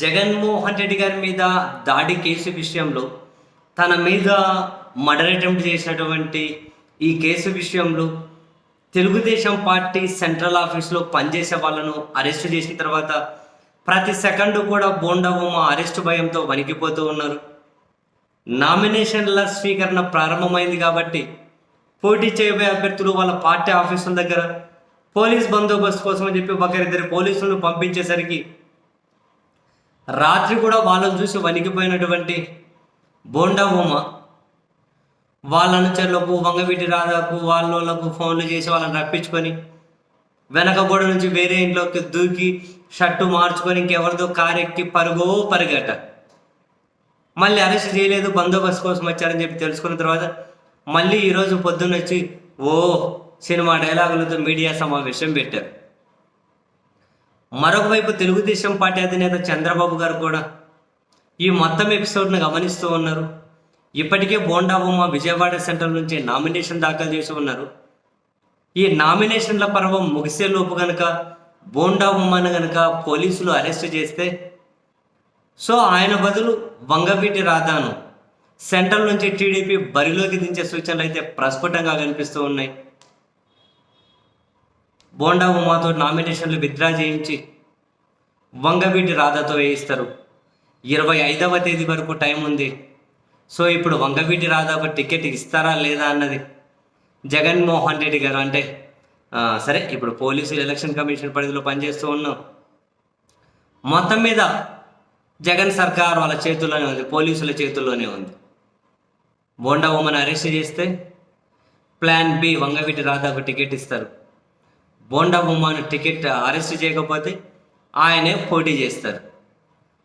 జగన్మోహన్ రెడ్డి గారి మీద దాడి కేసు విషయంలో తన మీద మర్డర్ అటెంప్ట్ చేసినటువంటి ఈ కేసు విషయంలో తెలుగుదేశం పార్టీ సెంట్రల్ ఆఫీస్లో పనిచేసే వాళ్ళను అరెస్ట్ చేసిన తర్వాత ప్రతి సెకండు కూడా బోండా ఉమ అరెస్టు భయంతో వణికిపోతూ ఉన్నారు. నామినేషన్ల స్వీకరణ ప్రారంభమైంది కాబట్టి పోటీ చేయబోయే అభ్యర్థులు వాళ్ళ పార్టీ ఆఫీసుల దగ్గర పోలీస్ బందోబస్తు కోసం అని చెప్పి ఒకరిద్దరు పోలీసులను పంపించేసరికి రాత్రి కూడా వాళ్ళని చూసి వణికిపోయినటువంటి బోండా ఉమ వాళ్ళ అనుచరులకు వంగవీటి రాధాకు వాళ్ళకు ఫోన్లు చేసి వాళ్ళని రప్పించుకొని వెనక గోడ నుంచి వేరే ఇంట్లోకి దూకి షర్టు మార్చుకొని ఇంకెవరిదో కారు ఎక్కి పరిగెట మళ్ళీ అరెస్ట్ చేయలేదు, బందోబస్తు కోసం వచ్చారని చెప్పి తెలుసుకున్న తర్వాత మళ్ళీ ఈరోజు పొద్దున్న వచ్చి సినిమా డైలాగులతో మీడియా సమావేశం పెట్టారు. మరొక వైపు తెలుగుదేశం పార్టీ అధినేత చంద్రబాబు గారు కూడా ఈ మొత్తం ఎపిసోడ్ను గమనిస్తూ ఉన్నారు. ఇప్పటికే బోండా ఉమ విజయవాడ సెంట్రల్ నుంచి నామినేషన్ దాఖలు చేసి ఉన్నారు. ఈ నామినేషన్ల పర్వం ముగిసే లోపు గనక బోండా ఉమను గనక పోలీసులు అరెస్ట్ చేస్తే ఆయన బదులు వంగవీటి రాధాను సెంట్రల్ నుంచి టీడీపీ బరిలోకి దించే సూచనలు అయితే ప్రస్ఫుటంగా కనిపిస్తూ ఉన్నాయి. బోండా ఉమాతో నామినేషన్లు విత్డ్రా చేయించి వంగవీటి రాధాతో వేయిస్తారు. 25వ తేదీ వరకు టైం ఉంది. ఇప్పుడు వంగవీటి రాధాకు టికెట్ ఇస్తారా లేదా అన్నది జగన్మోహన్ రెడ్డి గారు అంటే సరే, ఇప్పుడు పోలీసులు ఎలక్షన్ కమిషన్ పరిధిలో పనిచేస్తూ ఉన్నాం. మొత్తం మీద జగన్ సర్కార్ వాళ్ళ చేతుల్లోనే ఉంది, పోలీసుల చేతుల్లోనే ఉంది. బోండా ఉమను అరెస్ట్ చేస్తే ప్లాన్ బి వంగవీటి రాధాకు టికెట్ ఇస్తారు. బోండా ఉమను అరెస్ట్ చేయకపోతే ఆయనే పోటీ చేస్తారు.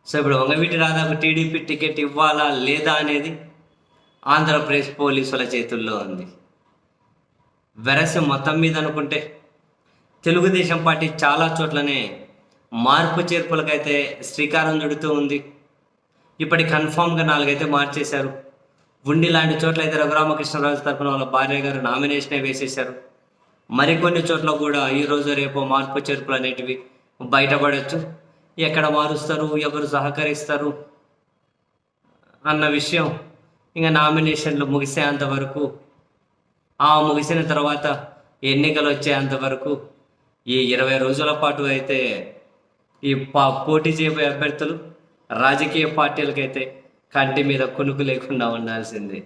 ఇప్పుడు వంగవీటి రాధాకు టీడీపీ టికెట్ ఇవ్వాలా లేదా అనేది ఆంధ్రప్రదేశ్ పోలీసుల చేతుల్లో ఉంది. వెరసి మొత్తం మీద అనుకుంటే తెలుగుదేశం పార్టీ చాలా చోట్లనే మార్పు చేర్పులకైతే శ్రీకారం చుడుతూ ఉంది. ఇప్పటి కన్ఫామ్గా 4 అయితే మార్చేశారు. ఉండి లాంటి చోట్ల అయితే రఘురామకృష్ణరాజు తరఫున వాళ్ళ భార్య గారు నామినేషనే వేసేశారు. మరికొన్ని చోట్ల కూడా ఈరోజు రేపు మార్పు చేర్పులు అనేటివి బయటపడవచ్చు. ఎక్కడ మారుస్తారు, ఎవరు సహకరిస్తారు అన్న విషయం ఇంకా నామినేషన్లు ముగిసేంతవరకు, ముగిసిన తర్వాత ఎన్నికలు వచ్చేంతవరకు ఈ 20 రోజుల పాటు అయితే ఈ పోటీ చేయబోయే అభ్యర్థులు రాజకీయ పార్టీలకైతే కంటి మీద కునుకు లేకుండా ఉండాల్సిందే.